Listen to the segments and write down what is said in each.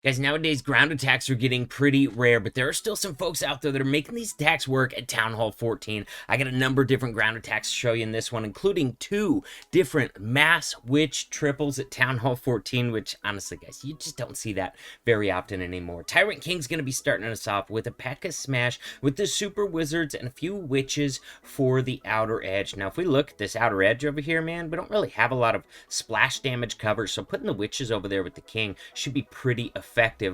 Guys, nowadays ground attacks are getting pretty rare, but there are still some folks out there that are making these attacks work at Town Hall 14. I got a number of different ground attacks to show you in this one, including 2 different mass witch triples at Town Hall 14, which honestly, guys, you just don't see that very often anymore. Tyrant King's going to be starting us off with a Pekka smash with the super wizards and a few witches for the outer edge. Now, if we look at this outer edge over here, man, we don't really have a lot of splash damage cover, so putting the witches over there with the king should be pretty effective.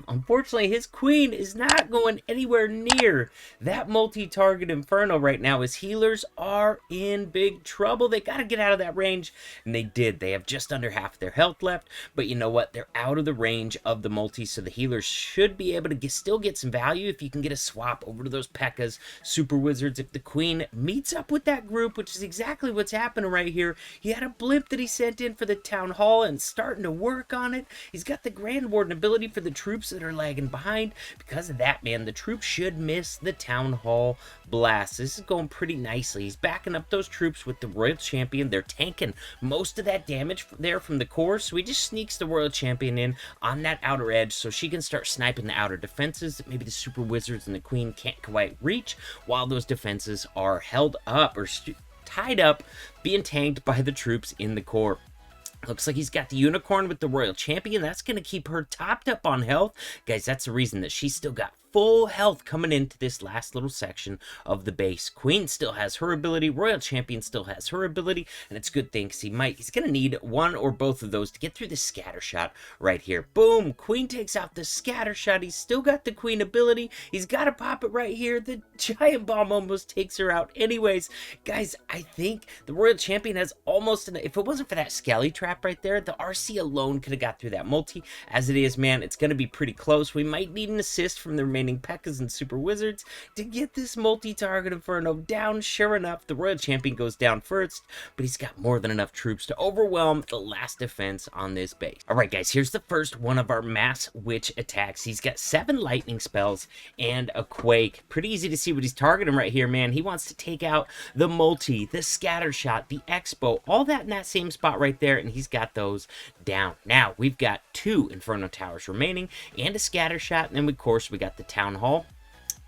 Unfortunately, his queen is not going anywhere near that multi-target inferno right now. His healers are in big trouble. They got to get out of that range, and they did. They have just under half their health left, but you know what? They're out of the range of the multi, so the healers should be able to still get some value if you can get a swap over to those Pekkas, super wizards. If the queen meets up with that group, which is exactly what's happening right here, he had a blimp that he sent in for the town hall and starting to work on it. He's got the grand warden ability for the troops that are lagging behind. Because of that, man, the troops should miss the town hall blast. This is going pretty nicely. He's backing up those troops with the royal champion. They're tanking most of that damage there from the core, so he just sneaks the royal champion in on that outer edge so she can start sniping the outer defenses that maybe the super wizards and the queen can't quite reach, while those defenses are held up or tied up, being tanked by the troops in the core. Looks like he's got the unicorn with the royal champion. That's going to keep her topped up on health. Guys, that's the reason that she's still got full health coming into this last little section of the base. Queen still has her ability. Royal champion still has her ability. And it's a good thing because he's going to need one or both of those to get through the scatter shot right here. Boom. Queen takes out the scatter shot. He's still got the queen ability. He's got to pop it right here. The giant bomb almost takes her out. Anyways, guys, I think the royal champion has almost enough. If it wasn't for that skelly trap right there, the RC alone could have got through that multi. As it is, man, it's going to be pretty close. We might need an assist from the remaining Pekkas and super wizards to get this multi-target inferno down. Sure enough, the royal champion goes down first, but he's got more than enough troops to overwhelm the last defense on this base. All right, guys, here's the first one of our mass witch attacks. He's got 7 lightning spells and a quake. Pretty easy to see what he's targeting right here, man. He wants to take out the multi, the scatter shot, the expo, all that in that same spot right there, and he's got those down. Now, we've got 2 inferno towers remaining and a scatter shot, and then of course we got the town hall.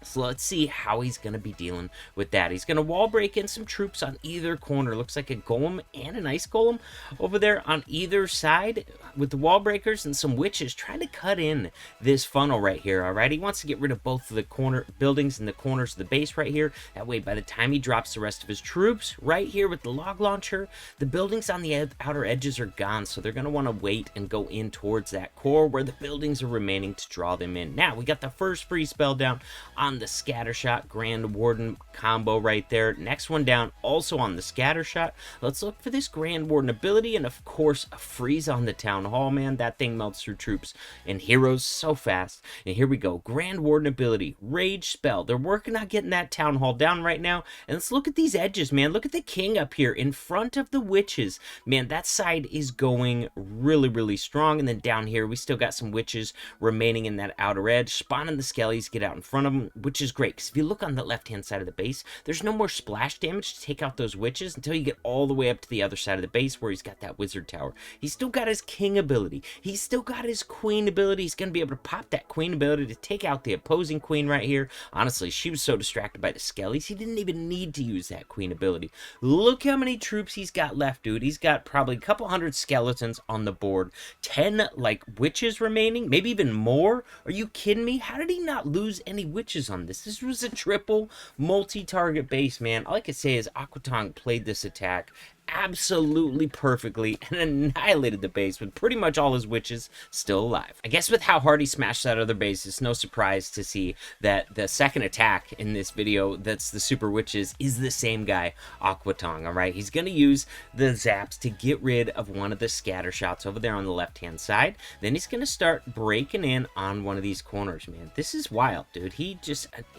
So let's see how he's going to be dealing with that. He's going to wall break in some troops on either corner. Looks like a golem and an ice golem over there on either side with the wall breakers and some witches trying to cut in this funnel right here. All right, he wants to get rid of both of the corner buildings and the corners of the base right here. That way, by the time he drops the rest of his troops right here with the log launcher, the buildings on the outer edges are gone. So they're going to want to wait and go in towards that core where the buildings are remaining to draw them in. Now, we got the first free spell down on the scatter shot grand warden combo right there. Next one down also on the scatter shot. Let's look for this grand warden ability, and of course a freeze on the town hall, man. That thing melts through troops and heroes so fast. And here we go, grand warden ability, rage spell. They're working on getting that town hall down right now. And let's look at these edges, man. Look at the king up here in front of the witches, man. That side is going really strong. And then down here we still got some witches remaining in that outer edge, spawning the skellies, get out in front of them, which is great, because if you look on the left-hand side of the base, there's no more splash damage to take out those witches until you get all the way up to the other side of the base where he's got that wizard tower. He's still got his king ability. He's still got his queen ability. He's going to be able to pop that queen ability to take out the opposing queen right here. Honestly, she was so distracted by the skellies, he didn't even need to use that queen ability. Look how many troops he's got left, dude. He's got probably a couple hundred skeletons on the board. 10, like, witches remaining, maybe even more. Are you kidding me? How did he not lose any witches on this? This was a triple multi-target base, man. All I can say is Aquatong played this attack absolutely perfectly and annihilated the base with pretty much all his witches still alive. I guess with how hard he smashed that other base, it's no surprise to see that the second attack in this video, that's the super witches, is the same guy, Aquatong. All right, he's gonna use the zaps to get rid of one of the scatter shots over there on the left hand side. Then he's gonna start breaking in on one of these corners, man. This is wild, dude. He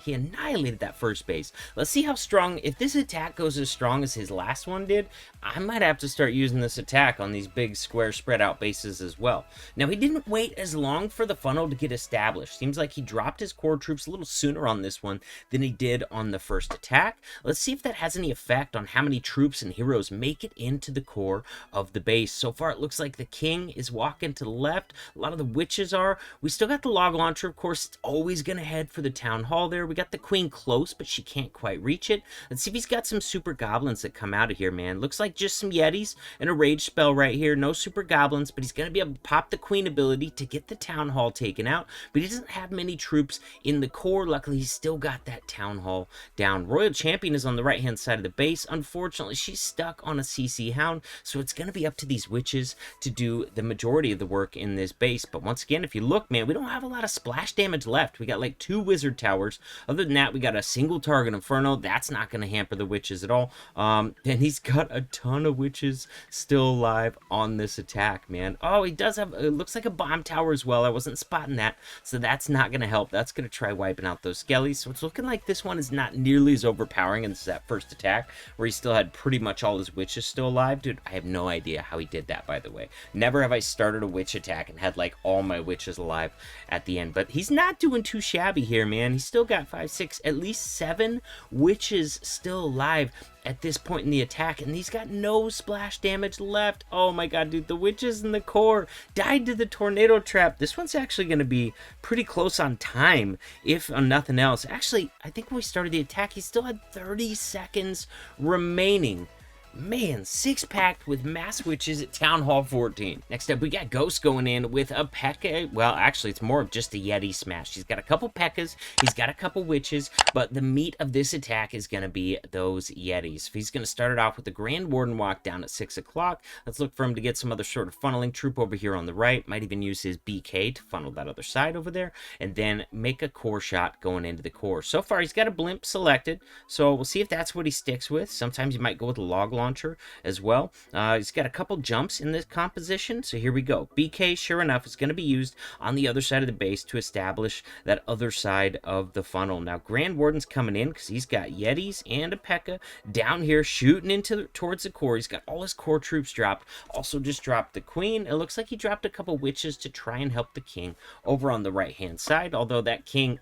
annihilated that first base. Let's see how strong, if this attack goes as strong as his last one did, I might have to start using this attack on these big square spread out bases as well. Now, he didn't wait as long for the funnel to get established. Seems like he dropped his core troops a little sooner on this one than he did on the first attack. Let's see if that has any effect on how many troops and heroes make it into the core of the base. So far, it looks like the king is walking to the left. A lot of the witches are. We still got the log launcher. Of course, it's always going to head for the town hall there. We got the queen close, but she can't quite reach it. Let's see if he's got some super goblins that come out of here, man. Looks like just some yetis and a rage spell right here. No super goblins, but he's going to be able to pop the queen ability to get the town hall taken out. But he doesn't have many troops in the core. Luckily, he's still got that town hall down. Royal Champion is on the right-hand side of the base. Unfortunately, she's stuck on a CC Hound, so it's going to be up to these witches to do the majority of the work in this base. But once again, if you look, man, we don't have a lot of splash damage left. We got like 2 wizard towers. Other than that, we got a single target inferno. That's not going to hamper the witches at all. And he's got a ton of witches still alive on this attack, man. Oh, he does have, it looks like a bomb tower as well. I wasn't spotting that, so that's not going to help. That's going to try wiping out those skellies. So it's looking like this one is not nearly as overpowering as that first attack, where he still had pretty much all his witches still alive. Dude, I have no idea how he did that, by the way. Never have I started a witch attack and had like all my witches alive at the end. But he's not doing too shabby here, man. He's still got 5, 6, at least 7 witches still alive at this point in the attack, and he's got no splash damage left. Oh my god, dude, the witches in the core died to the tornado trap. This one's actually going to be pretty close on time, if on nothing else. Actually, I think when we started the attack, he still had 30 seconds remaining. Man, 6-packed with mass witches at Town Hall 14. Next up, we got Ghost going in with a Pekka. Well, actually, it's more of just a Yeti smash. He's got a couple Pekkas, he's got a couple witches, but the meat of this attack is going to be those Yetis. If he's going to start it off with the Grand Warden walk down at 6 o'clock, let's look for him to get some other sort of funneling troop over here on the right. Might even use his BK to funnel that other side over there, and then make a core shot going into the core. So far, he's got a blimp selected, so we'll see if that's what he sticks with. Sometimes you might go with a log launcher as well. He's got a couple jumps in this composition, so here we go. BK, sure enough, is going to be used on the other side of the base to establish that other side of the funnel. Now, Grand Warden's coming in because he's got Yetis and a Pekka down here shooting into towards the core. He's got all his core troops dropped. Also just dropped the queen. It looks like he dropped a couple witches to try and help the king over on the right-hand side, although that king,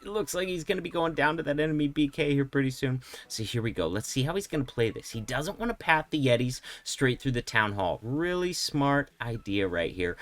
it looks like he's going to be going down to that enemy BK here pretty soon. So here we go. Let's see how he's going to play this. He doesn't want to path the Yetis straight through the town hall. Really smart idea right here.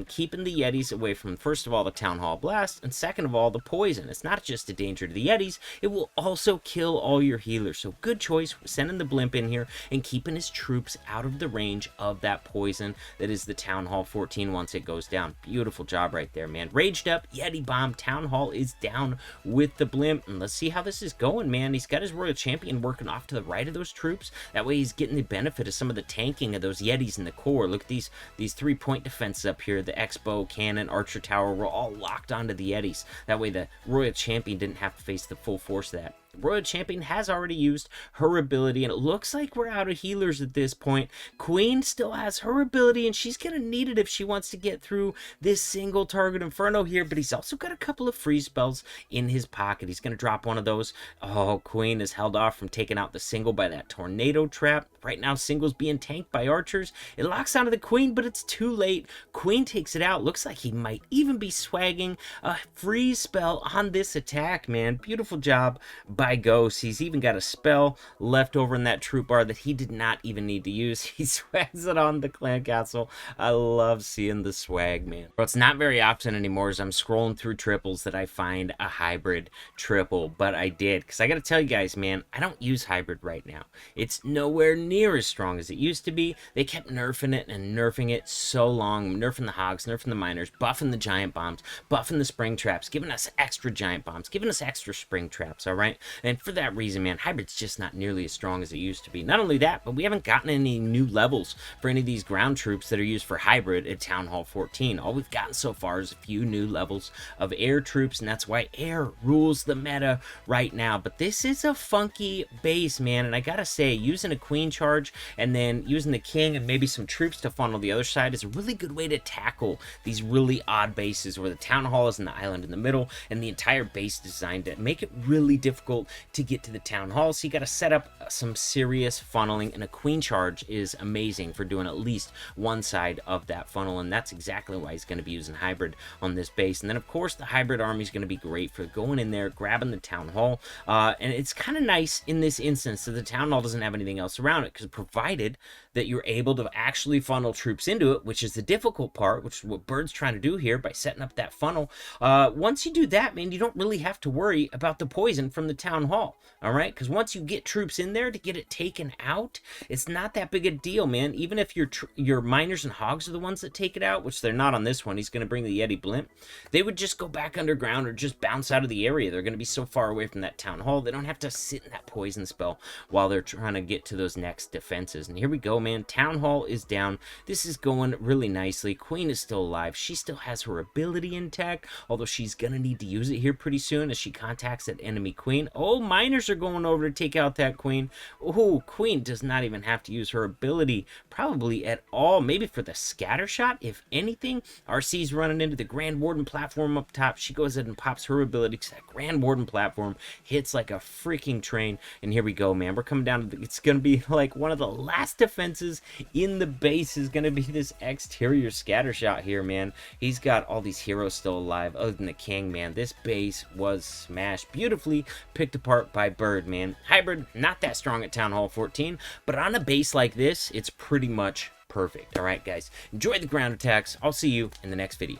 Keeping the Yetis away from, first of all, the town hall blast, and second of all, the poison. It's not just a danger to the Yetis, it will also kill all your healers. So good choice sending the blimp in here and keeping his troops out of the range of that poison that is the town hall 14 once it goes down. Beautiful job right there, man. Raged up, Yeti bomb, town hall is down with the blimp, and let's see how this is going, man. He's got his Royal Champion working off to the right of those troops. That way he's getting the benefit of some of the tanking of those Yetis in the core. Look at these 3-point defenses up here. The X-Bow, Cannon, Archer Tower were all locked onto the Yetis. That way the Royal Champion didn't have to face the full force of that. Royal Champion has already used her ability, and it looks like we're out of healers at this point. Queen still has her ability, and she's going to need it if she wants to get through this single target Inferno here, but he's also got a couple of freeze spells in his pocket. He's going to drop one of those. Oh, Queen is held off from taking out the single by that tornado trap. Right now, single's being tanked by archers. It locks onto the Queen, but it's too late. Queen takes it out. Looks like he might even be swagging a freeze spell on this attack, man. Beautiful job by Ghost. He's even got a spell left over in that troop bar that he did not even need to use. He swags it on the clan castle. I love seeing the swag, man. Well, it's not very often anymore as I'm scrolling through triples that I find a hybrid triple, but I did, because I gotta tell you guys, man, I don't use hybrid right now. It's nowhere near as strong as it used to be. They kept nerfing it and nerfing it so long, nerfing the hogs, nerfing the miners, buffing the giant bombs, buffing the spring traps, giving us extra giant bombs, giving us extra spring traps, all right? And for that reason, man, hybrid's just not nearly as strong as it used to be. Not only that, but we haven't gotten any new levels for any of these ground troops that are used for hybrid at Town Hall 14. All we've gotten so far is a few new levels of air troops, and that's why air rules the meta right now. But this is a funky base, man, and I gotta say, using a queen charge and then using the king and maybe some troops to funnel the other side is a really good way to tackle these really odd bases where the town hall is in the island in the middle and the entire base designed to make it really difficult difficult to get to the town hall, so you got to set up some serious funneling, and a queen charge is amazing for doing at least one side of that funnel, and that's exactly why he's going to be using hybrid on this base. And then of course the hybrid army is going to be great for going in there, grabbing the town hall, and it's kind of nice in this instance that the town hall doesn't have anything else around it, because provided that you're able to actually funnel troops into it, which is the difficult part, which is what Bird's trying to do here by setting up that funnel. Once you do that, man, you don't really have to worry about the poison from the town hall, all right? Because once you get troops in there to get it taken out, it's not that big a deal, man. Even if your miners and hogs are the ones that take it out, which they're not on this one, he's going to bring the Yeti blimp, they would just go back underground or just bounce out of the area. They're going to be so far away from that town hall, they don't have to sit in that poison spell while they're trying to get to those next defenses. And here we go, man. Town hall is down. This is going really nicely. Queen is still alive. She still has her ability intact, although she's going to need to use it here pretty soon as she contacts that enemy queen. Oh, miners are going over to take out that queen. Oh, queen does not even have to use her ability probably at all. Maybe for the scatter shot, if anything. RC's running into the Grand Warden platform up top. She goes ahead and pops her ability because that Grand Warden platform hits like a freaking train. And here we go, man. We're coming down to it's going to be like one of the last defenses in the base is going to be this exterior scatter shot here, man. He's got all these heroes still alive other than the king, man. This base was smashed beautifully, picked apart by Bird, man. Hybrid, not that strong at Town Hall 14, but on a base like this, it's pretty much perfect. All right, guys, enjoy the ground attacks. I'll see you in the next video.